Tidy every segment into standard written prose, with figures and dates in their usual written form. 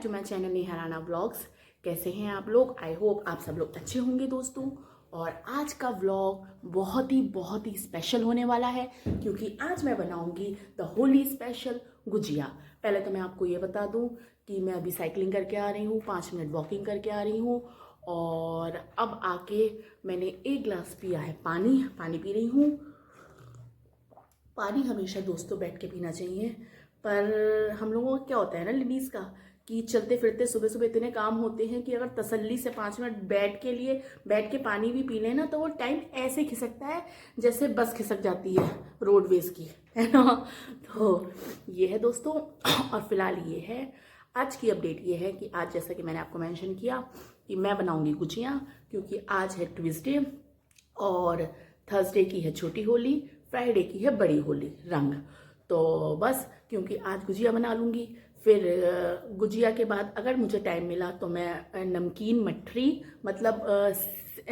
To my channel Neha Rana vlogs. कैसे हैं आप लोग? आई होप आप सब लोग अच्छे होंगे दोस्तों। और आज का व्लॉग बहुत ही स्पेशल होने वाला है क्योंकि आज मैं बनाऊंगी द होली स्पेशल गुजिया। पहले तो मैं आपको ये बता दूं कि मैं अभी साइकिलिंग करके आ रही हूँ, 5 मिनट वॉकिंग करके आ रही हूँ और अब आके मैंने 1 गिलास पिया है पानी पी रही हूँ। पानी हमेशा दोस्तों बैठ के पीना चाहिए, पर हम लोगों का क्या होता है ना लेडीज़ का कि चलते फिरते सुबह सुबह इतने काम होते हैं कि अगर तसल्ली से 5 मिनट बैठ के पानी भी पी लेना तो वो टाइम ऐसे खिसकता है जैसे बस खिसक जाती है रोडवेज की, है ना। तो ये है दोस्तों। और फिलहाल ये है आज की अपडेट। ये है कि आज जैसा कि मैंने आपको मेंशन किया कि मैं बनाऊंगी गुजिया, क्योंकि आज है ट्यूसडे और थर्सडे की है छोटी होली, फ्राइडे की है बड़ी होली रंग। तो बस क्योंकि आज गुजिया बना लूँगी, फिर गुजिया के बाद अगर मुझे टाइम मिला तो मैं नमकीन मठरी मतलब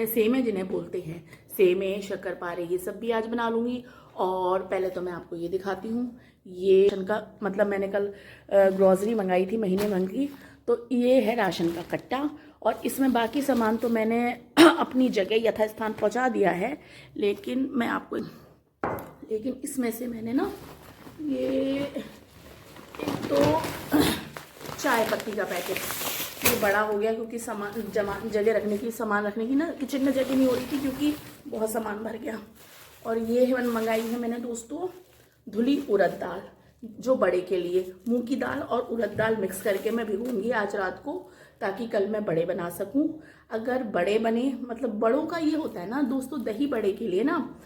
सेमे जिन्हें बोलते हैं, सेमे शक्करपारे, ये सब भी आज बना लूँगी। और पहले तो मैं आपको ये दिखाती हूँ, ये राशन का मतलब मैंने कल ग्रॉसरी मंगाई थी महीने भर की, तो ये है राशन का कट्टा। और इसमें बाकी सामान तो मैंने अपनी जगह यथास्थान पहुँचा दिया है, लेकिन इसमें से मैंने ना ये एक तो चाय पत्ती का पैकेट, ये बड़ा हो गया क्योंकि सामान रखने की ना किचन में जगह नहीं हो रही थी क्योंकि बहुत सामान भर गया। और ये है मंगाई है मैंने दोस्तों धुली उड़द दाल, जो बड़े के लिए मूंग की दाल और उड़द दाल मिक्स करके मैं भिगूंगी आज रात को, ताकि कल मैं बड़े बना सकूं। अगर बड़े बने मतलब बड़ों का ये होता है ना दोस्तों, दही बड़े के लिए ना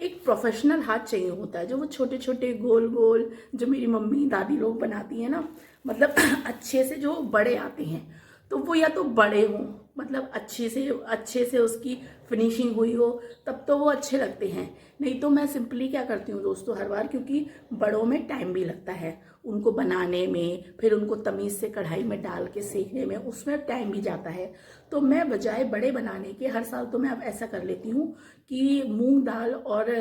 एक प्रोफेशनल हाथ चाहिए होता है, जो वो छोटे छोटे गोल गोल जो मेरी मम्मी दादी लोग बनाती हैं ना, मतलब अच्छे से जो बड़े आते हैं, तो वो या तो बड़े हों मतलब अच्छे से उसकी फिनिशिंग हुई हो, तब तो वो अच्छे लगते हैं। नहीं तो मैं सिंपली क्या करती हूँ दोस्तों हर बार, क्योंकि बड़ों में टाइम भी लगता है उनको बनाने में, फिर उनको तमीज़ से कढ़ाई में डाल के सेकने में, उसमें टाइम भी जाता है। तो मैं बजाय बड़े बनाने के हर साल तो मैं अब ऐसा कर लेती हूँ कि मूंग दाल और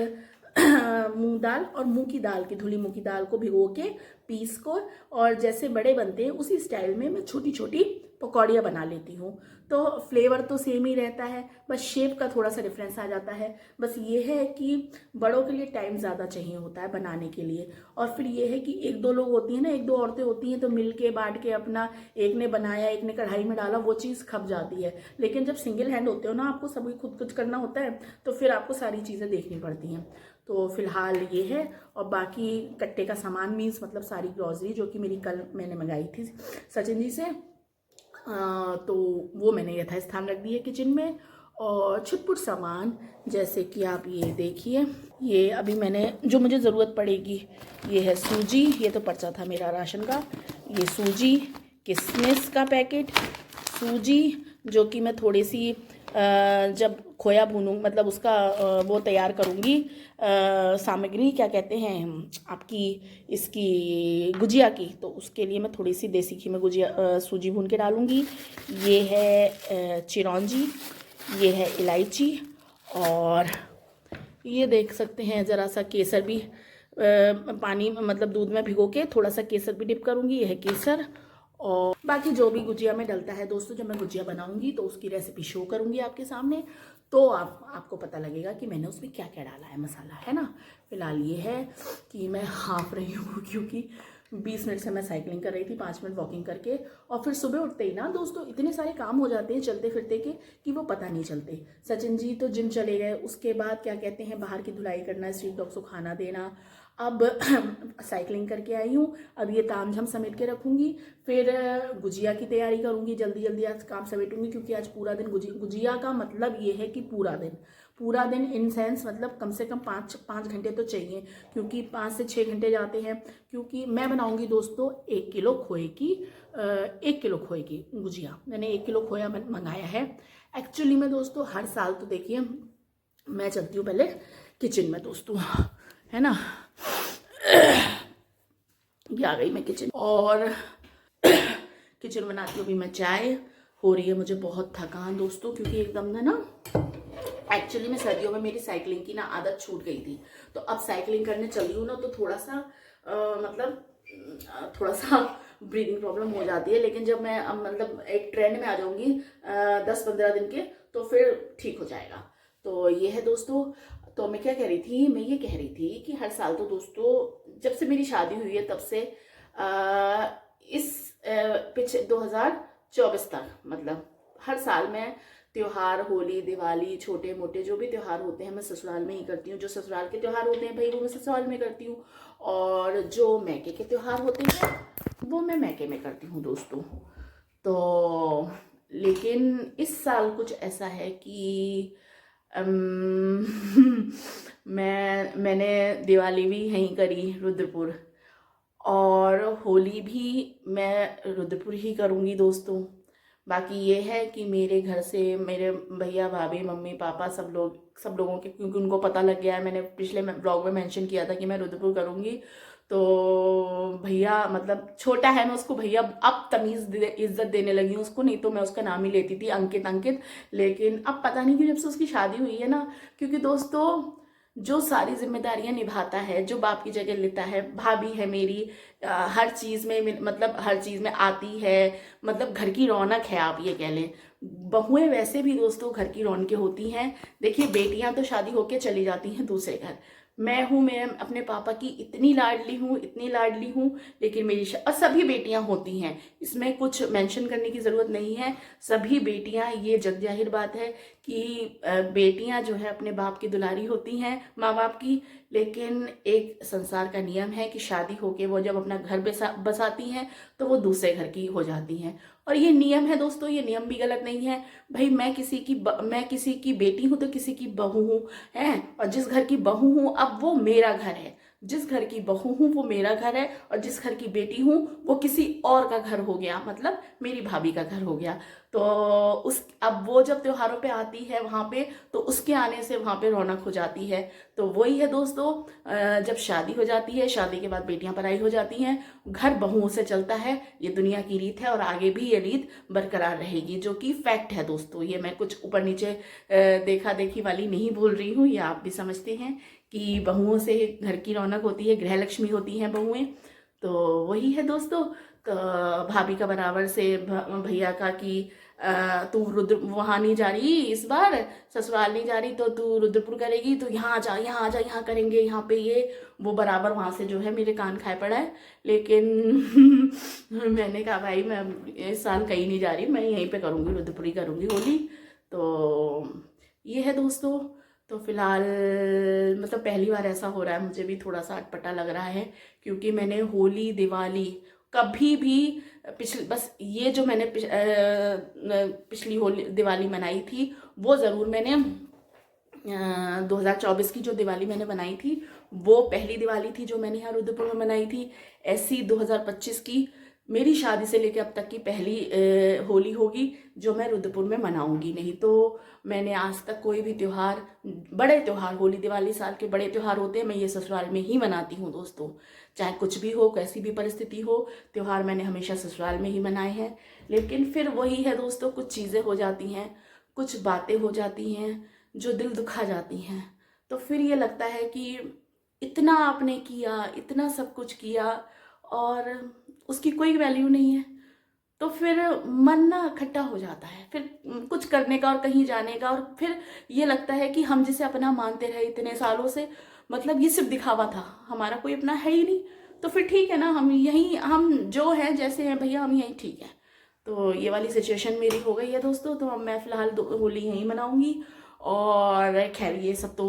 मूंग की दाल की धुली मूंग की दाल को भिगो के पीस को, और जैसे बड़े बनते हैं उसी स्टाइल में मैं छोटी छोटी पकौड़ियाँ बना लेती हूँ। तो फ्लेवर तो सेम ही रहता है, बस शेप का थोड़ा सा डिफरेंस आ जाता है। बस ये है कि बड़ों के लिए टाइम ज़्यादा चाहिए होता है बनाने के लिए। और फिर ये है कि 1-2 लोग होती हैं ना, 1-2 औरतें होती हैं, तो मिल के बांट के अपना, एक ने बनाया एक ने कढ़ाई में डाला, वो चीज़ खप जाती है। लेकिन जब सिंगल हैंड होते हो ना, आपको सभी खुद कुछ करना होता है, तो फिर आपको सारी चीज़ें देखनी पड़ती हैं। तो फिलहाल ये है। और बाकी कट्टे का सामान मीन्स मतलब सारी ग्रॉसरी जो कि मेरी कल मैंने मंगाई थी सचिन जी से, तो वो मैंने यथास्थान रख दी है किचन में। और छुटपुट सामान जैसे कि आप ये देखिए, ये अभी मैंने जो मुझे ज़रूरत पड़ेगी, ये है सूजी, ये तो पर्चा था मेरा राशन का, ये सूजी, किशमिश का पैकेट, सूजी जो कि मैं थोड़ी सी जब खोया भूनूँ मतलब उसका वो तैयार करूँगी सामग्री, क्या कहते हैं आपकी इसकी गुजिया की, तो उसके लिए मैं थोड़ी सी देसी घी में सूजी भून के डालूँगी। ये है चिरौंजी, ये है इलायची, और ये देख सकते हैं ज़रा सा केसर भी पानी मतलब दूध में भिगो के थोड़ा सा केसर भी डिप करूँगी, ये है केसर। और बाकी जो भी गुजिया में डलता है दोस्तों, जब मैं गुजिया बनाऊंगी तो उसकी रेसिपी शो करूंगी आपके सामने, तो आपको पता लगेगा कि मैंने उसमें क्या क्या डाला है मसाला, है ना। फिलहाल ये है कि मैं हाँफ रही हूँ क्योंकि 20 मिनट से मैं साइकिलिंग कर रही थी, 5 मिनट वॉकिंग करके, और फिर सुबह उठते ही ना दोस्तों इतने सारे काम हो जाते हैं चलते फिरते के कि वो पता नहीं चलते। सचिन जी तो जिम चले गए, उसके बाद क्या कहते हैं बाहर की धुलाई करना, स्ट्रीट डॉग्स को खाना देना, अब साइकिलिंग करके आई हूँ, अब ये ताम झाम समेट के रखूँगी, फिर गुजिया की तैयारी करूँगी, जल्दी आज काम समेटूँगी, क्योंकि आज पूरा दिन गुजिया का मतलब ये है कि पूरा दिन इन सेंस मतलब कम से कम 5 घंटे तो चाहिए, क्योंकि 5 से 6 घंटे जाते हैं। क्योंकि मैं बनाऊँगी दोस्तों 1 किलो खोए की गुजिया, मैंने 1 किलो खोया मंगाया है। एक्चुअली में दोस्तों हर साल तो देखिए मैं चलती हूँ पहले किचन में दोस्तों, है ना। ये आ गई मैं किचन, और किचन बनाती हूँ अभी मैं चाय। हो रही है मुझे बहुत थकान दोस्तों, क्योंकि एकदम ना एक्चुअली में सर्दियों में मेरी साइकिलिंग की ना आदत छूट गई थी, तो अब साइकिलिंग करने चली हूँ ना, तो थोड़ा सा ब्रीदिंग प्रॉब्लम हो जाती है, लेकिन जब मैं मतलब एक ट्रेंड में आ जाऊंगी 10-15 दिन के, तो फिर ठीक हो जाएगा। तो ये है दोस्तों। तो मैं क्या कह रही थी, मैं ये कह रही थी कि हर साल तो दोस्तों जब से मेरी शादी हुई है तब से इस पिछले 2024 तक मतलब हर साल मैं त्योहार, होली, दिवाली, छोटे मोटे जो भी त्योहार होते हैं मैं ससुराल में ही करती हूँ। जो ससुराल के त्योहार होते हैं भाई वो मैं ससुराल में करती हूँ, और जो मैके के त्योहार होते हैं वो मैं मैके में करती हूँ दोस्तों। तो लेकिन इस साल कुछ ऐसा है कि मैंने दिवाली भी यहीं करी रुद्रपुर, और होली भी मैं रुद्रपुर ही करूँगी दोस्तों। बाकी ये है कि मेरे घर से मेरे भैया, भाभी, मम्मी, पापा सब लोगों के, क्योंकि उनको पता लग गया है, मैंने पिछले ब्लॉग में मेंशन किया था कि मैं रुद्रपुर करूँगी, तो भैया मतलब छोटा है, मैं उसको भैया अब तमीज़ इज्जत देने लगी हूँ उसको, नहीं तो मैं उसका नाम ही लेती थी अंकित अंकित। लेकिन अब पता नहीं क्यों जब से उसकी शादी हुई है ना, क्योंकि दोस्तों जो सारी जिम्मेदारियां निभाता है, जो बाप की जगह लेता है, भाभी है मेरी, हर चीज़ में मतलब हर चीज़ में आती है, मतलब घर की रौनक है आप ये कह लें। बहुएं वैसे भी दोस्तों घर की रौनकें होती हैं। देखिए बेटियां तो शादी होके चली जाती हैं दूसरे घर, मैं अपने पापा की इतनी लाडली हूँ, इतनी लाडली हूँ, लेकिन और सभी बेटियां होती हैं, इसमें कुछ मेंशन करने की ज़रूरत नहीं है। सभी बेटियां, ये जग जाहिर बात है कि बेटियां जो है अपने बाप की दुलारी होती हैं, माँ बाप की। लेकिन एक संसार का नियम है कि शादी होके वो जब अपना घर बसाती हैं तो वो दूसरे घर की हो जाती हैं, और ये नियम है दोस्तों, ये नियम भी गलत नहीं है। भाई मैं किसी की बेटी हूँ तो किसी की बहू हूँ, है, और जिस घर की बहू हूँ अब वो मेरा घर है, जिस घर की बहू हूँ वो मेरा घर है, और जिस घर की बेटी हूँ वो किसी और का घर हो गया, मतलब मेरी भाभी का घर हो गया। तो अब वो जब त्योहारों पे आती है वहाँ पे, तो उसके आने से वहाँ पे रौनक हो जाती है। तो वही है दोस्तों, जब शादी हो जाती है, शादी के बाद बेटियां पराई हो जाती हैं, घर बहुओं से चलता है, ये दुनिया की रीत है, और आगे भी ये रीत बरकरार रहेगी, जो कि फैक्ट है दोस्तों। ये मैं कुछ ऊपर नीचे देखा देखी वाली नहीं बोल रही हूँ, ये आप भी समझते हैं कि बहुओं से घर की रौनक होती है, गृह लक्ष्मी होती हैं बहुएं। तो वही है दोस्तों। तो भाभी का बराबर से भैया का कि तू रुद्र वहाँ नहीं जा रही इस बार, ससुराल नहीं जा रही तो तू रुद्रपुर करेगी, तो यहाँ आ जा, यहाँ आ जा, यहाँ करेंगे, यहाँ पे ये वो बराबर वहाँ से जो है मेरे कान खाए पड़ा है। लेकिन मैंने कहा भाई मैं इस साल कहीं नहीं जा रही, मैं यहीं पे करूँगी, रुद्रपुर ही करूँगी होली। तो ये है दोस्तों। तो फिलहाल मतलब पहली बार ऐसा हो रहा है, मुझे भी थोड़ा सा अटपटा लग रहा है, क्योंकि मैंने होली, दिवाली कभी भी बस ये जो मैंने पिछली होली दिवाली मनाई थी वो ज़रूर मैंने 2024 की जो दिवाली मैंने बनाई थी वो पहली दिवाली थी जो मैंने यहाँ रुद्रपुर में मनाई थी। ऐसी 2025 की मेरी शादी से लेकर अब तक की पहली होली होगी जो मैं रुद्रपुर में मनाऊंगी। नहीं तो मैंने आज तक कोई भी त्यौहार, बड़े त्यौहार, होली दिवाली साल के बड़े त्यौहार होते हैं, मैं ये ससुराल में ही मनाती हूँ दोस्तों। चाहे कुछ भी हो, कैसी भी परिस्थिति हो, त्यौहार मैंने हमेशा ससुराल में ही मनाए हैं। लेकिन फिर वही है दोस्तों, कुछ चीज़ें हो जाती हैं, कुछ बातें हो जाती हैं जो दिल दुखा जाती हैं। तो फिर ये लगता है कि इतना आपने किया, इतना सब कुछ किया और उसकी कोई वैल्यू नहीं है, तो फिर मन ना खट्टा हो जाता है फिर कुछ करने का और कहीं जाने का। और फिर ये लगता है कि हम जिसे अपना मानते रहे इतने सालों से, मतलब ये सिर्फ दिखावा था, हमारा कोई अपना है ही नहीं। तो फिर ठीक है ना, हम जो हैं जैसे हैं भैया, हम यहीं ठीक है। तो ये वाली सिचुएशन मेरी हो गई है दोस्तों। तो अब मैं फिलहाल होली यहीं मनाऊंगी। और खैर ये सब तो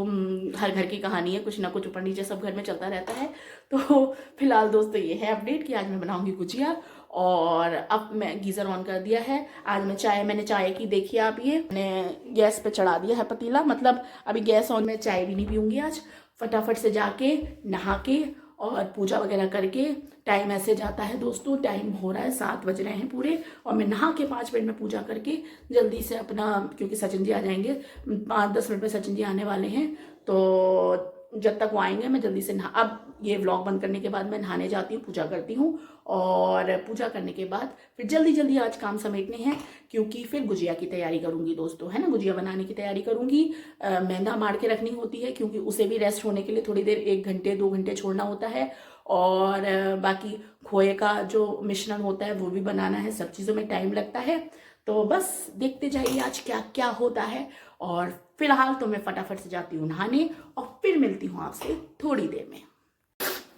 हर घर की कहानी है, कुछ ना कुछ ऊपर नीचे सब घर में चलता रहता है। तो फिलहाल दोस्तों ये है अपडेट कि आज मैं बनाऊंगी गुजिया। और अब मैं गीज़र ऑन कर दिया है। आज मैंने चाय की, देखिए आप, ये मैंने गैस पे चढ़ा दिया है पतीला, मतलब अभी गैस ऑन, में चाय भी नहीं पीऊँगी आज। फटाफट से जाके नहा के और पूजा वगैरह करके, टाइम ऐसे जाता है दोस्तों, टाइम हो रहा है 7 बज रहे हैं पूरे, और मैं नहा के 5 मिनट में पूजा करके जल्दी से अपना, क्योंकि सचिन जी आ जाएंगे 5-10 मिनट में, सचिन जी आने वाले हैं। तो जब तक वो आएंगे मैं जल्दी से अब ये व्लॉग बंद करने के बाद मैं नहाने जाती हूँ, पूजा करती हूँ, और पूजा करने के बाद फिर जल्दी जल्दी आज काम समेटने हैं, क्योंकि फिर गुजिया की तैयारी करूँगी दोस्तों, है ना, गुजिया बनाने की तैयारी करूँगी। मैदा मार के रखनी होती है, क्योंकि उसे भी रेस्ट होने के लिए थोड़ी देर 1 घंटे 2 घंटे छोड़ना होता है। और बाकी खोए का जो मिश्रण होता है वो भी बनाना है। सब चीज़ों में टाइम लगता है, तो बस देखते जाइए आज क्या क्या होता है। और फिलहाल तो मैं फटाफट से जाती हूँ नहाने और फिर मिलती हूँ आपसे थोड़ी देर में।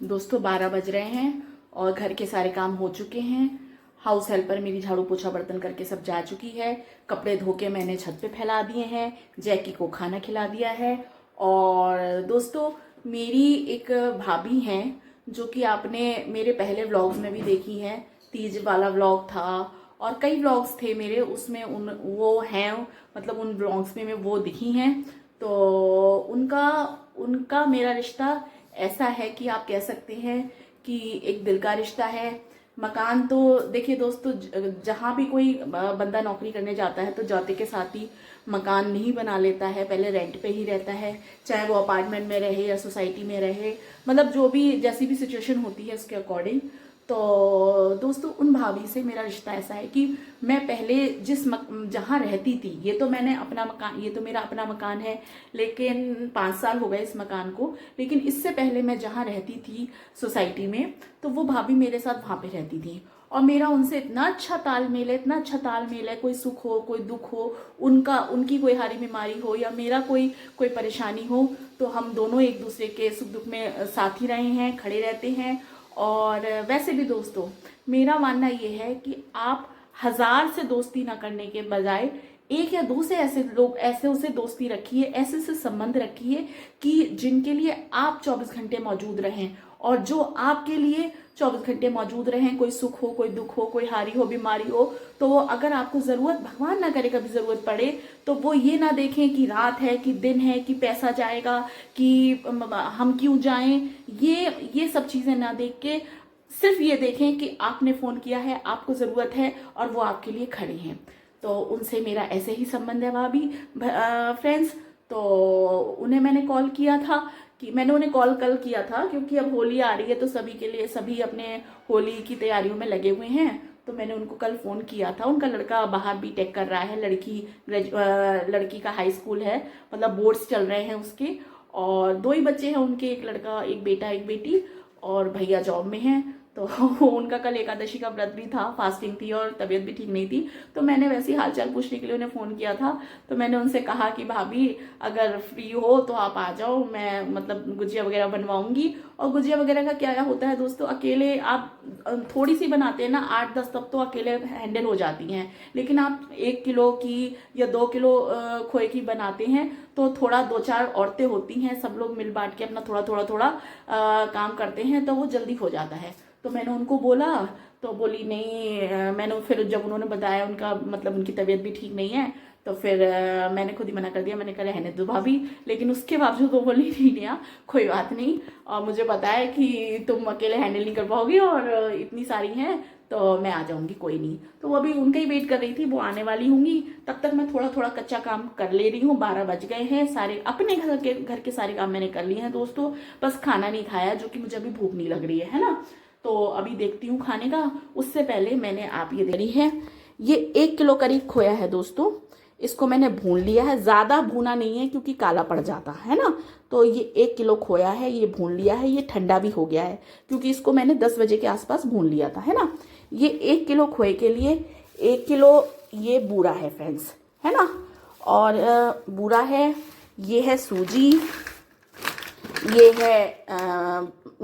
दोस्तों 12 बज रहे हैं और घर के सारे काम हो चुके हैं। हाउस हेल्पर मेरी झाड़ू पोछा बर्तन करके सब जा चुकी है। कपड़े धो के मैंने छत पे फैला दिए हैं। जैकी को खाना खिला दिया है। और दोस्तों मेरी एक भाभी हैं जो कि आपने मेरे पहले व्लॉग्स में भी देखी हैं। तीज वाला व्लॉग था और कई व्लॉग्स थे मेरे, उसमें वो हैं, मतलब उन व्लॉग्स में वो दिखी हैं। तो उनका उनका मेरा रिश्ता ऐसा है कि आप कह सकते हैं कि एक दिल का रिश्ता है। मकान तो देखिए दोस्तों, जहाँ भी कोई बंदा नौकरी करने जाता है तो जाते के साथ ही मकान नहीं बना लेता है, पहले रेंट पे ही रहता है, चाहे वो अपार्टमेंट में रहे या सोसाइटी में रहे, मतलब जो भी जैसी भी सिचुएशन होती है उसके अकॉर्डिंग। तो दोस्तों उन भाभी से मेरा रिश्ता ऐसा है कि मैं पहले जहाँ रहती थी, ये तो मैंने अपना मकान, ये तो मेरा अपना मकान है, लेकिन 5 साल हो गए इस मकान को। लेकिन इससे पहले मैं जहाँ रहती थी सोसाइटी में, तो वो भाभी मेरे साथ वहाँ पे रहती थी और मेरा उनसे इतना अच्छा तालमेल है, इतना अच्छा तालमेल है। कोई सुख हो कोई दुख हो, उनकी कोई हारी बीमारी हो या मेरा कोई परेशानी हो, तो हम दोनों एक दूसरे के सुख दुख में साथ ही रहे हैं, खड़े रहते हैं। और वैसे भी दोस्तों मेरा मानना ये है कि आप 1000 से दोस्ती ना करने के बजाय 1 या 2 से ऐसे उसे दोस्ती रखिए, ऐसे से संबंध रखिए कि जिनके लिए आप 24 घंटे मौजूद रहें और जो आपके लिए 24 घंटे मौजूद रहें। कोई सुख हो कोई दुख हो, कोई हारी हो बीमारी हो, तो अगर आपको ज़रूरत, भगवान ना करे कभी ज़रूरत पड़े, तो वो ये ना देखें कि रात है कि दिन है कि पैसा जाएगा कि हम क्यों जाएं, ये सब चीज़ें ना देख के सिर्फ ये देखें कि आपने फ़ोन किया है, आपको ज़रूरत है और वो आपके लिए खड़े हैं। तो उनसे मेरा ऐसे ही संबंध है भाभी फ्रेंड्स। तो उन्हें मैंने कॉल किया था कि मैंने उन्हें कॉल कल किया था क्योंकि अब होली आ रही है तो सभी के लिए, सभी अपने होली की तैयारियों में लगे हुए हैं। तो मैंने उनको कल फ़ोन किया था। उनका लड़का बाहर बीटेक कर रहा है, लड़की का हाई स्कूल है, मतलब बोर्ड्स चल रहे हैं उसके। और 2 ही बच्चे हैं उनके, एक लड़का एक बेटा एक बेटी, और भैया जॉब में हैं। तो उनका कल एकादशी का व्रत भी था, फास्टिंग थी और तबीयत भी ठीक नहीं थी। तो मैंने वैसे ही हालचाल पूछने के लिए उन्हें फ़ोन किया था। तो मैंने उनसे कहा कि भाभी अगर फ्री हो तो आप आ जाओ, मैं मतलब गुजिया वगैरह बनवाऊंगी। और गुजिया वगैरह का क्या होता है दोस्तों, अकेले आप थोड़ी सी बनाते हैं ना 8-10, तब तो अकेले हैंडल हो जाती हैं। लेकिन आप 1 किलो की या 2 किलो खोए की बनाते हैं तो थोड़ा 2-4 औरतें होती हैं, सब लोग मिल बांट के अपना थोड़ा थोड़ा काम करते हैं तो वो जल्दी हो जाता है। तो मैंने उनको बोला, तो बोली नहीं, मैंने फिर जब उन्होंने बताया उनका मतलब उनकी तबीयत भी ठीक नहीं है, तो फिर मैंने खुद ही मना कर दिया। मैंने कहा रहने दो भाभी, लेकिन उसके बावजूद वो बोली नहीं नहीं कोई बात नहीं, और मुझे पता है कि तुम अकेले हैंडल नहीं कर पाओगी और इतनी सारी हैं तो मैं आ जाऊंगी, कोई नहीं। तो वो अभी उनका ही वेट कर रही थी, वो आने वाली होंगी, तब तक मैं थोड़ा थोड़ा कच्चा काम कर ले रही हूँ। 12 बज गए हैं, सारे अपने घर के सारे काम मैंने कर लिए हैं दोस्तों। बस खाना नहीं खाया, जो कि मुझे अभी भूख नहीं लग रही है ना। तो अभी देखती हूँ खाने का। उससे पहले मैंने आप ये दे रही है, ये 1 किलो करीब खोया है दोस्तों। इसको मैंने भून लिया है, ज़्यादा भूना नहीं है क्योंकि काला पड़ जाता है ना। तो ये 1 किलो खोया है, ये भून लिया है, ये ठंडा भी हो गया है क्योंकि इसको मैंने 10 बजे के आसपास भून लिया था, है ना। ये 1 किलो खोए के लिए 1 किलो ये बूरा है फ्रेंड्स, है ना। और बूरा है, ये है सूजी, ये है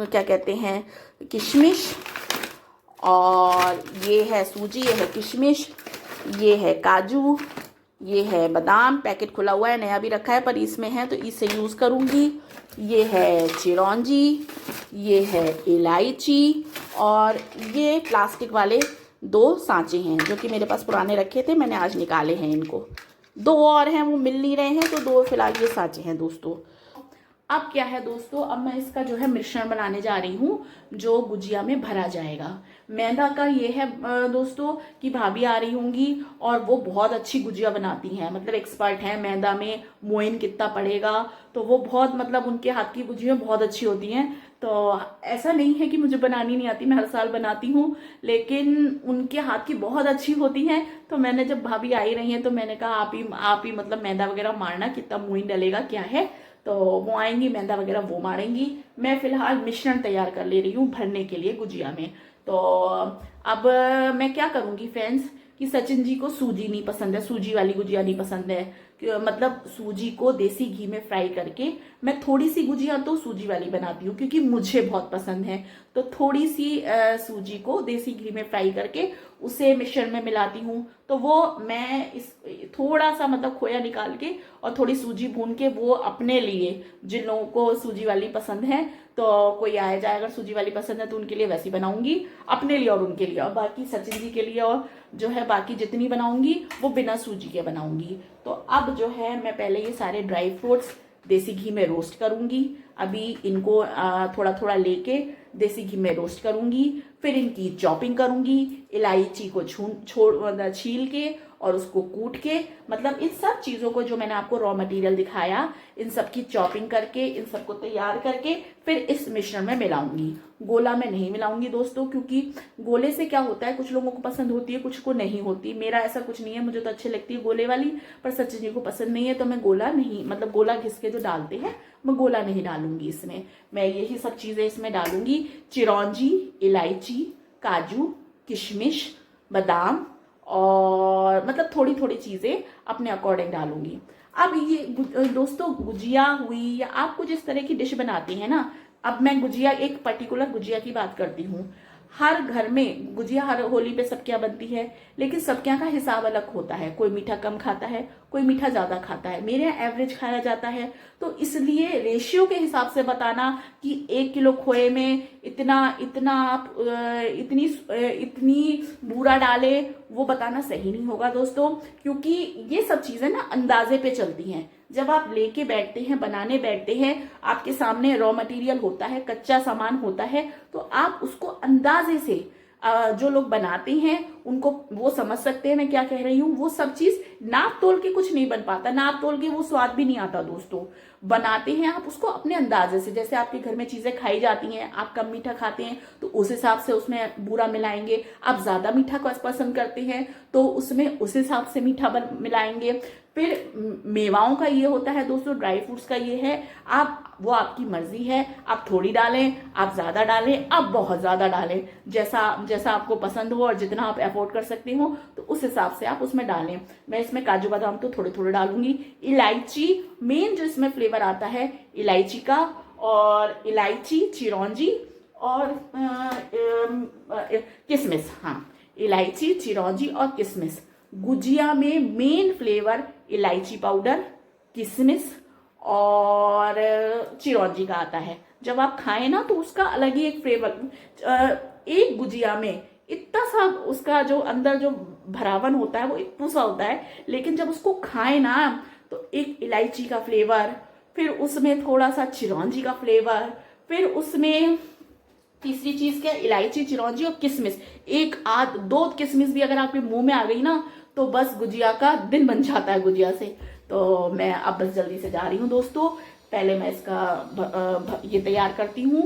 क्या कहते हैं किशमिश, और ये है सूजी, ये है किशमिश, ये है काजू, ये है बादाम। पैकेट खुला हुआ है, नया भी रखा है पर इसमें है तो इससे यूज़ करूँगी। ये है चिरौंजी, ये है इलायची, और ये प्लास्टिक वाले 2 सांचे हैं जो कि मेरे पास पुराने रखे थे, मैंने आज निकाले हैं इनको। 2 और हैं, वो मिल नहीं रहे हैं, तो 2 फिलहाल ये सांचे हैं दोस्तों। अब क्या है दोस्तों, अब मैं इसका जो है मिश्रण बनाने जा रही हूँ जो गुजिया में भरा जाएगा। मैदा का ये है दोस्तों कि भाभी आ रही होंगी और वो बहुत अच्छी गुजिया बनाती हैं, मतलब एक्सपर्ट हैं मैदा में, मोइन कितना पड़ेगा, तो वो बहुत मतलब उनके हाथ की गुजिया बहुत अच्छी होती हैं। तो ऐसा नहीं है कि मुझे बनानी नहीं आती, मैं हर साल बनाती हूँ, लेकिन उनके हाथ की बहुत अच्छी होती हैं। तो मैंने जब भाभी आई रही हैं तो मैंने कहा आप ही मतलब मैदा वगैरह मारना, कितना मोइन डलेगा क्या है। तो वो आएंगी, मैदा वगैरह वो मारेंगी। मैं फिलहाल मिश्रण तैयार कर ले रही हूँ भरने के लिए गुजिया में। तो अब मैं क्या करूँगी फ्रेंड्स कि सचिन जी को सूजी नहीं पसंद है, सूजी वाली गुजिया नहीं पसंद है, मतलब सूजी को देसी घी में फ्राई करके मैं थोड़ी सी गुजिया तो सूजी वाली बनाती हूँ क्योंकि मुझे बहुत पसंद है। तो थोड़ी सी सूजी को देसी घी में फ्राई करके उसे मिश्रण में मिलाती हूँ। तो वो मैं इस थोड़ा सा मतलब खोया निकाल के और थोड़ी सूजी भून के वो अपने लिए, जिन लोगों को सूजी वाली पसंद है, तो कोई आया जाए अगर सूजी वाली पसंद है तो उनके लिए वैसी बनाऊंगी, अपने लिए और उनके लिए, और बाकी सचिन जी के लिए और जो है बाकी जितनी बनाऊंगी वो बिना सूजी के बनाऊंगी। तो अब जो है मैं पहले ये सारे ड्राई फ्रूट्स देसी घी में रोस्ट करूंगी। अभी इनको थोड़ा थोड़ा लेके देसी घी में रोस्ट करूंगी, फिर इनकी चॉपिंग करूंगी, इलायची को छील के और उसको कूट के, मतलब इन सब चीज़ों को जो मैंने आपको रॉ मटेरियल दिखाया इन सब की चॉपिंग करके इन सबको तैयार करके फिर इस मिश्रण में मिलाऊंगी। गोला में नहीं मिलाऊंगी दोस्तों, क्योंकि गोले से क्या होता है, कुछ लोगों को पसंद होती है कुछ को नहीं होती। मेरा ऐसा कुछ नहीं है, मुझे तो अच्छी लगती है गोले वाली, पर सचिन जी को पसंद नहीं है, तो मैं गोला नहीं, मतलब गोला घिस के जो डालते हैं मैं गोला नहीं डालूंगी इसमें। मैं यही सब चीज़ें इसमें डालूंगी, चिरौंजी, इलायची, काजू, किशमिश, बादाम, और मतलब थोड़ी थोड़ी चीज़ें अपने अकॉर्डिंग डालूंगी। अब ये दोस्तों गुजिया हुई या आप कुछ इस तरह की डिश बनाती हैं ना, अब मैं गुजिया, एक पर्टिकुलर गुजिया की बात करती हूँ। हर घर में गुजिया हर होली पे सबके यहाँ बनती है, लेकिन सबके यहाँ का हिसाब अलग होता है। कोई मीठा कम खाता है, कोई मीठा ज़्यादा खाता है, मेरे यहाँ एवरेज खाया जाता है। तो इसलिए रेशियो के हिसाब से बताना कि 1 किलो खोए में इतना इतना आप इतनी बूरा डाले, वो बताना सही नहीं होगा दोस्तों, क्योंकि ये सब चीज़ें ना अंदाजे पे चलती हैं। जब आप लेके बैठते हैं, बनाने बैठते हैं, आपके सामने रॉ मटेरियल होता है, कच्चा सामान होता है, तो आप उसको अंदाजे से, जो लोग बनाते हैं उनको वो समझ सकते हैं मैं क्या कह रही हूँ। वो सब चीज नाप तोल के कुछ नहीं बन पाता, नाप तोल के वो स्वाद भी नहीं आता दोस्तों। बनाते हैं आप उसको अपने अंदाजे से, जैसे आपके घर में चीजें खाई जाती हैं, आप कम मीठा खाते हैं तो उस हिसाब से उसमें बूरा मिलाएंगे, आप ज्यादा मीठा पसंद करते हैं तो उसमें उस हिसाब से मीठा मिलाएंगे। फिर मेवाओं का ये होता है दोस्तों, ड्राई फ्रूट्स का ये है, वो आपकी मर्जी है, आप थोड़ी डालें, आप ज्यादा डालें, आप बहुत ज्यादा डालें, जैसा जैसा आपको पसंद हो और जितना आप अफोर्ड कर सकते हो तो उस हिसाब से आप उसमें डालें। मैं इसमें काजू बादाम तो थोड़े थोड़े डालूंगी। इलायची, मेन जो इसमें फ्लेवर आता है इलायची का, और इलायची, चिरौंजी और किशमिश। हाँ, इलायची, चिरौंजी और किशमिश। गुजिया में मेन फ्लेवर इलायची पाउडर, किशमिश और चिरौंजी का आता है। जब आप खाएं ना तो उसका अलग ही एक फ्लेवर, एक गुजिया में इतना सा उसका जो अंदर जो भरावन होता है वो इतना सा होता है, लेकिन जब उसको खाएं ना तो एक इलायची का फ्लेवर, फिर उसमें थोड़ा सा चिरौंजी का फ्लेवर, फिर उसमें तीसरी चीज क्या, इलायची, चिरौंजी और किशमिश। एक आध दो किशमिश भी अगर आपके मुंह में आ गई ना तो बस गुजिया का दिन बन जाता है गुजिया से। तो मैं अब बस जल्दी से जा रही हूँ दोस्तों, पहले मैं इसका ये तैयार करती हूँ,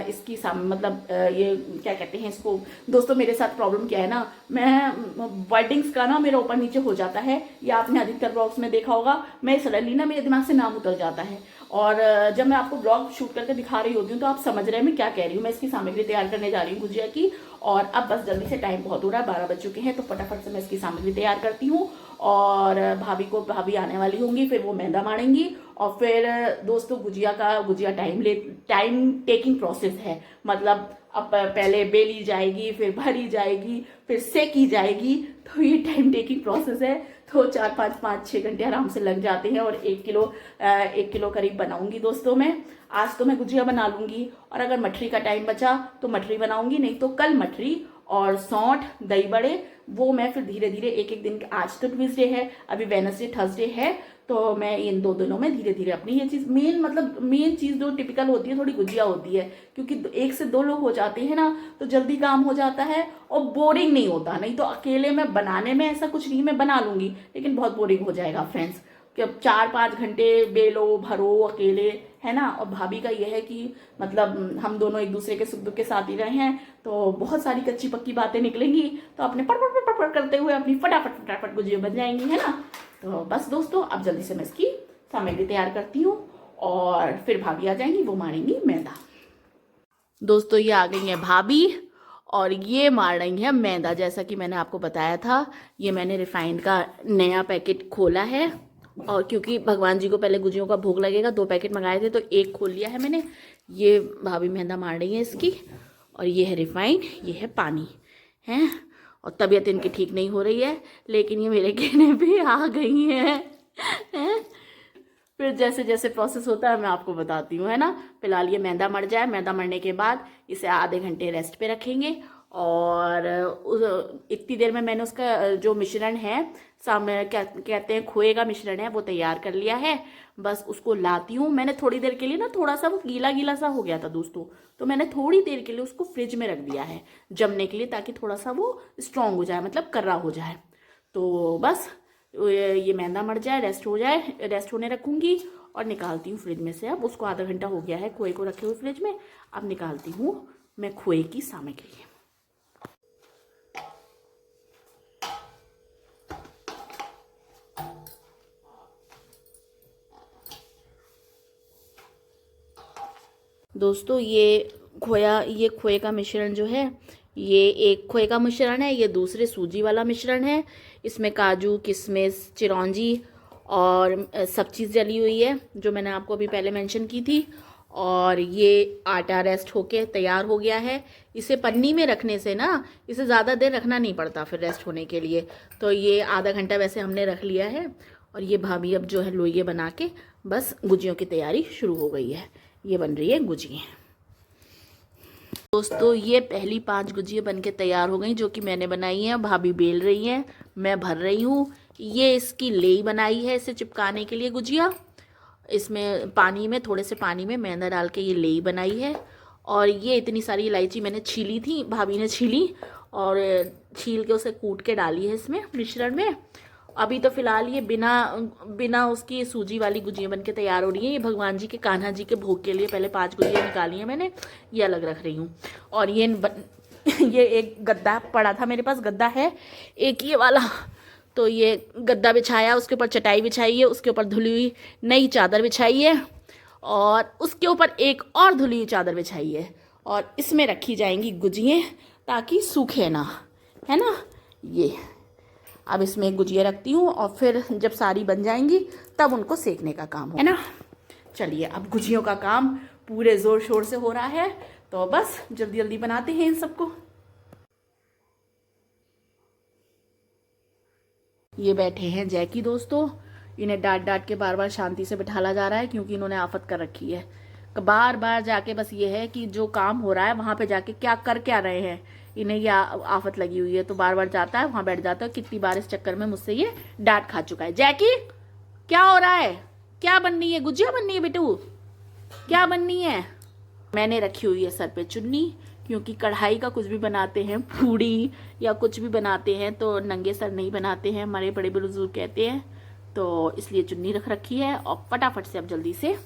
इसकी मतलब ये क्या कहते हैं इसको दोस्तों। मेरे साथ प्रॉब्लम क्या है ना, मैं वर्डिंग्स का ना मेरा ऊपर नीचे हो जाता है, या आपने अधिकतर ब्लॉग्स में देखा होगा, मैं सडनली ना मेरे दिमाग से नाम उतर जाता है, और जब मैं आपको ब्लॉग शूट करके दिखा रही होती हूँ तो आप समझ रहे हैं मैं क्या कह रही हूँ। मैं इसकी सामग्री तैयार करने जा रही हूँ गुजिया की, और अब बस जल्दी से, टाइम बहुत हो रहा है, 12 बज चुके हैं, तो फटाफट से मैं इसकी सामग्री तैयार करती हूँ। और भाभी आने वाली होंगी, फिर वो मैदा मारेंगी, और फिर दोस्तों गुजिया टाइम टेकिंग प्रोसेस है। मतलब अब पहले बेली जाएगी, फिर भरी जाएगी, फिर सेकी जाएगी, तो ये टाइम टेकिंग प्रोसेस है। तो 4-5-6 घंटे आराम से लग जाते हैं, और 1 किलो करीब बनाऊंगी दोस्तों मैं। आज तो मैं गुजिया बना लूंगी, और अगर मठरी का टाइम बचा तो मठरी बनाऊंगी, नहीं तो कल मठरी और सौंठ, दही बड़े, वो मैं फिर धीरे धीरे एक दिन, आज तो ट्यूसडे है, अभी वेडनेसडे थर्सडे है, तो मैं इन 2 दिनों में धीरे धीरे अपनी ये चीज़, मेन चीज़ जो टिपिकल होती है थोड़ी गुजिया होती है, क्योंकि 1 से 2 लोग हो जाते हैं ना तो जल्दी काम हो जाता है और बोरिंग नहीं होता। नहीं तो अकेले में बनाने में ऐसा कुछ नहीं, मैं बना लूंगी लेकिन बहुत बोरिंग हो जाएगा फ्रेंड्स, कि अब 4-5 घंटे बेलो भरो अकेले, है ना। और भाभी का यह है कि मतलब हम दोनों एक दूसरे के सुख दुख के साथ ही रहे हैं, तो बहुत सारी कच्ची पक्की बातें निकलेंगी, तो अपने पट करते हुए अपनी फटाफट गुजिया बन जाएंगी, है ना। तो बस दोस्तों अब जल्दी से मैं इसकी सामग्री तैयार करती हूँ, और फिर भाभी आ जाएंगी, वो मारेंगी मैदा। दोस्तों ये आ गई है भाभी और ये मार रही है मैदा। जैसा कि मैंने आपको बताया था, ये मैंने रिफाइंड का नया पैकेट खोला है, और क्योंकि भगवान जी को पहले गुजियों का भोग लगेगा, 2 पैकेट मंगाए थे तो एक खोल लिया है मैंने। ये भाभी मैदा मार रही है इसकी, और ये है रिफाइंड, ये है पानी है। और तबीयत इनकी ठीक नहीं हो रही है, लेकिन ये मेरे कहने पे आ गई हैं हैं। फिर जैसे जैसे प्रोसेस होता है मैं आपको बताती हूँ, है ना। फिलहाल ये मैदा मर जाए, मैदा मरने के बाद इसे आधे घंटे रेस्ट पे रखेंगे, और इतनी देर में मैंने उसका जो मिश्रण है, सामने क्या कहते हैं, खोए का मिश्रण है, वो तैयार कर लिया है। बस उसको लाती हूँ। मैंने थोड़ी देर के लिए ना, थोड़ा सा वो गीला गीला सा हो गया था दोस्तों, तो मैंने थोड़ी देर के लिए उसको फ्रिज में रख दिया है जमने के लिए, ताकि थोड़ा सा वो स्ट्रॉन्ग हो जाए, मतलब कर्रा हो जाए। तो बस ये मैदा मर जाए, रेस्ट हो जाए, रेस्ट होने रखूँगी और निकालती हूँ फ्रिज में से। अब उसको आधा घंटा हो गया है खोए को रखे हुए फ्रिज में। अब निकालती हूँ मैं खोए की सामग्री। दोस्तों ये खोए का मिश्रण जो है, ये एक खोए का मिश्रण है, ये दूसरे सूजी वाला मिश्रण है। इसमें काजू, किशमिश, चिरौंजी और सब चीज़ डली हुई है, जो मैंने आपको अभी पहले मेंशन की थी। और ये आटा रेस्ट होके तैयार हो गया है। इसे पन्नी में रखने से ना, इसे ज़्यादा देर रखना नहीं पड़ता फिर रेस्ट होने के लिए। तो ये आधा घंटा वैसे हमने रख लिया है। और ये भाभी अब जो है लोइये बना के बस गुजियों की तैयारी शुरू हो गई है। ये बन रही है गुजिया। दोस्तों ये पहली 5 गुजिया बन के तैयार हो गई, जो कि मैंने बनाई हैं। भाभी बेल रही हैं, मैं भर रही हूँ। ये इसकी लेई बनाई है इसे चिपकाने के लिए गुजिया। इसमें पानी में, थोड़े से पानी में मैदा डाल के ये लेई बनाई है। और ये इतनी सारी इलायची मैंने छीली थी, भाभी ने छीली, और छील के उसे कूट के डाली है इसमें मिश्रण में। अभी तो फिलहाल ये बिना उसकी सूजी वाली गुजिया बन के तैयार हो रही है। ये भगवान जी के, कान्हा जी के भोग के लिए पहले 5 गुजिया निकाली हैं मैंने, ये अलग रख रही हूँ। और ये एक गद्दा पड़ा था मेरे पास, गद्दा है एक ये वाला, तो ये गद्दा बिछाया, उसके ऊपर चटाई बिछाई है, उसके ऊपर धुली हुई नई चादर बिछाई है, और उसके ऊपर एक और धुली हुई चादर बिछाई है। और इसमें रखी जाएंगी गुजियाँ ताकि सूखे ना, है ना। ये अब इसमें एक गुजिया रखती हूँ, और फिर जब सारी बन जाएंगी तब उनको सेकने का काम है ना। चलिए अब गुजियों का काम पूरे ज़ोर शोर से हो रहा है, तो बस जल्दी जल्दी बनाते हैं इन सबको। ये बैठे हैं जैकी दोस्तों, इन्हें डांट डांट के बार बार शांति से बिठाला जा रहा है, क्योंकि इन्होंने आफत कर रखी है। बार बार जाके बस ये है कि जो काम हो रहा है वहाँ पे जाके क्या कर क्या रहे हैं, इन्हें ये आफत लगी हुई है। तो बार बार जाता है, वहाँ बैठ जाता है। कितनी बार इस चक्कर में मुझसे ये डांट खा चुका है। जैकी क्या हो रहा है, क्या बननी है, गुजिया बननी है बेटू, क्या बननी है। मैंने रखी हुई है सर पे चुन्नी, क्योंकि कढ़ाई का कुछ भी बनाते हैं, पूड़ी या कुछ भी बनाते हैं, तो नंगे सर नहीं बनाते हैं, हमारे बड़े बुजुर्ग कहते हैं। तो इसलिए चुन्नी रख रखी है। और फटाफट से अब जल्दी से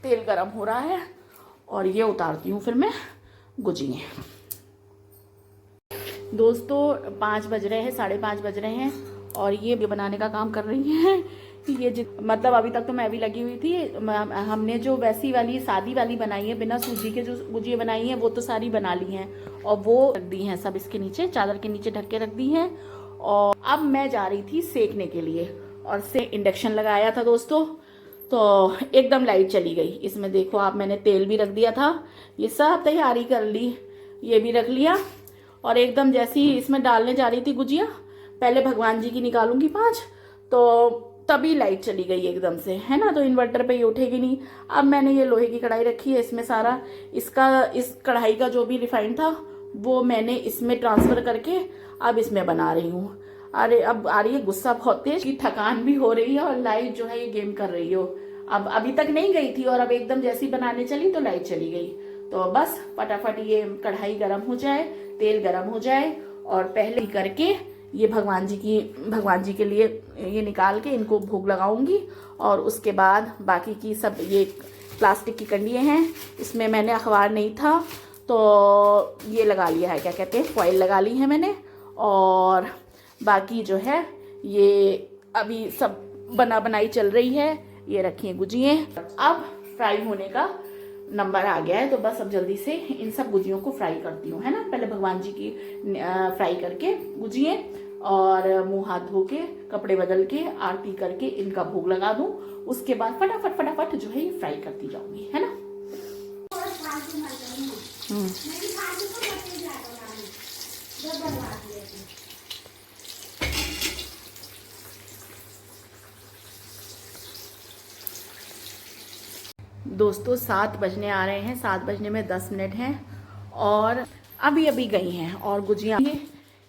तेल गरम हो रहा है, और ये उतारती हूँ फिर मैं गुजिया। दोस्तों 5 बज रहे हैं, 5:30 बज रहे हैं, और ये बनाने का काम कर रही हैं। ये मतलब अभी तक तो मैं भी लगी हुई थी। हमने जो वैसी वाली सादी वाली बनाई है, बिना सूजी के जो गुजिया बनाई है, वो तो सारी बना ली हैं, और वो रख दी हैं सब इसके नीचे, चादर के नीचे ढक के रख दी हैं। और अब मैं जा रही थी सेकने के लिए, और से इंडक्शन लगाया था दोस्तों, तो एकदम लाइट चली गई। इसमें देखो आप, मैंने तेल भी रख दिया था, ये सब तैयारी कर ली, ये भी रख लिया। और एकदम जैसी इसमें डालने जा रही थी गुजिया, पहले भगवान जी की निकालूंगी 5, तो तभी लाइट चली गई एकदम से, है ना। तो इन्वर्टर पे ये उठेगी नहीं। अब मैंने ये लोहे की कढ़ाई रखी है, इसमें सारा इस कढ़ाई का जो भी रिफाइंड था वो मैंने इसमें ट्रांसफ़र करके अब इसमें बना रही हूँ। अरे अब आ रही है गुस्सा बहुत तेज, की थकान भी हो रही है, और लाइट जो है ये गेम कर रही हो। अब अभी तक नहीं गई थी, और अब एकदम जैसी बनाने चली तो लाइट चली गई। तो बस फटाफट ये कढ़ाई गर्म हो जाए, तेल गर्म हो जाए, और पहले करके ये भगवान जी के लिए ये निकाल के इनको भोग लगाऊंगी। और उसके बाद बाकी की सब, ये प्लास्टिक की कंडियाँ हैं, इसमें मैंने अखबार नहीं था तो ये लगा लिया है, क्या कहते हैं, फॉइल लगा ली है मैंने। और बाकी जो है ये अभी सब बनाई चल रही है, ये रखी है गुजिये। अब फ्राई होने का नंबर आ गया है, तो बस अब जल्दी से इन सब गुजियों को फ्राई करती हूँ, है ना। पहले भगवान जी की फ्राई करके गुजिये, और मुंह हाथ धो के कपड़े बदल के आरती करके इनका भोग लगा दूं। उसके बाद फटाफट फटाफट जो है ये फ्राई करती जाऊंगी, है ना। दोस्तों 7 बजने आ रहे हैं, 7 बजने में 10 मिनट हैं, और अभी अभी गई हैं। और गुजियाँ,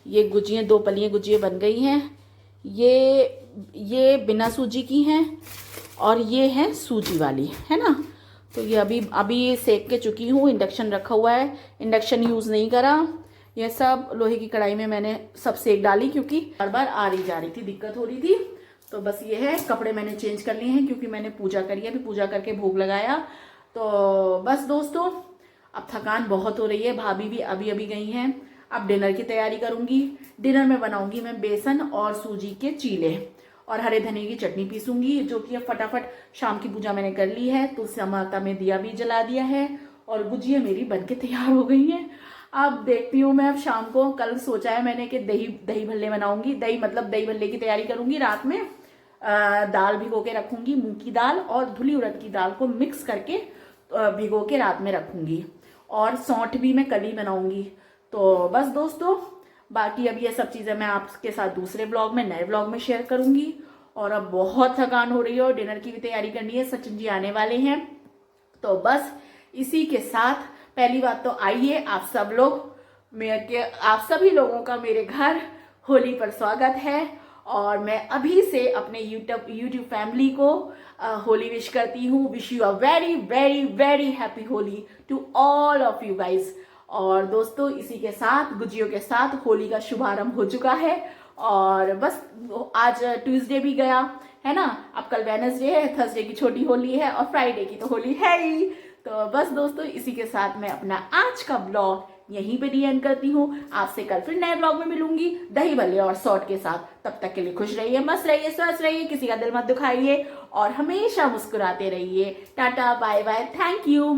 ये गुजियाँ 2 पलियाँ गुजियाँ बन गई हैं। ये बिना सूजी की हैं, और ये है सूजी वाली, है ना। तो ये अभी सेक के चुकी हूँ। इंडक्शन रखा हुआ है, इंडक्शन यूज़ नहीं करा। ये सब लोहे की कढ़ाई में मैंने सब सेक डाली, क्योंकि बार बार आ रही जा रही थी, दिक्कत हो रही थी। तो बस ये है, कपड़े मैंने चेंज कर लिए हैं क्योंकि मैंने पूजा करी है, अभी पूजा करके भोग लगाया। तो बस दोस्तों, अब थकान बहुत हो रही है। भाभी भी अभी अभी गई हैं। अब डिनर की तैयारी करूंगी। डिनर में बनाऊंगी मैं बेसन और सूजी के चीले, और हरे धनिया की चटनी पीसूंगी, जो कि अब फटाफट शाम की पूजा मैंने कर ली है। तुलसी माता में दिया भी जला दिया है, और गुजिया मेरी बनके तैयार हो गई हैं। अब देखती हूँ मैं अब शाम को। कल सोचा है मैंने कि दही भल्ले बनाऊंगी। दही भल्ले की तैयारी करूंगी। रात में दाल भिगो के रखूंगी, मूंग की दाल और धुली उड़द की दाल को मिक्स करके भिगो के रात में रखूंगी, और सौंठ भी मैं कल ही बनाऊंगी। तो बस दोस्तों, बाकी अब ये सब चीज़ें मैं आपके साथ दूसरे ब्लॉग में, नए ब्लॉग में शेयर करूंगी। और अब बहुत थकान हो रही है, और डिनर की भी तैयारी करनी है। सचिन जी आने वाले हैं। तो बस इसी के साथ पहली बात तो आइए आप सभी लोगों का मेरे घर होली पर स्वागत है। और मैं अभी से अपने यूट्यूब फैमिली को होली विश करती हूँ। Wish you a very very very happy Holi to all of you guys. और दोस्तों, इसी के साथ गुजियों के साथ होली का शुभारंभ हो चुका है। और बस आज ट्यूसडे भी गया, है ना। अब कल वेडनेसडे है, थर्सडे की छोटी होली है, और फ्राइडे की तो होली है ही। तो बस दोस्तों, इसी के साथ मैं अपना आज का ब्लॉग यहीं पे एंड करती हूँ। आपसे कल फिर नए ब्लॉग में मिलूंगी, दही भल्ले और सॉट के साथ। तब तक के लिए खुश रहिए, मस्त रहिए, स्वस्थ रहिए, किसी का दिल मत दुखाइए, और हमेशा मुस्कुराते रहिए। Tata, bye bye, thank you.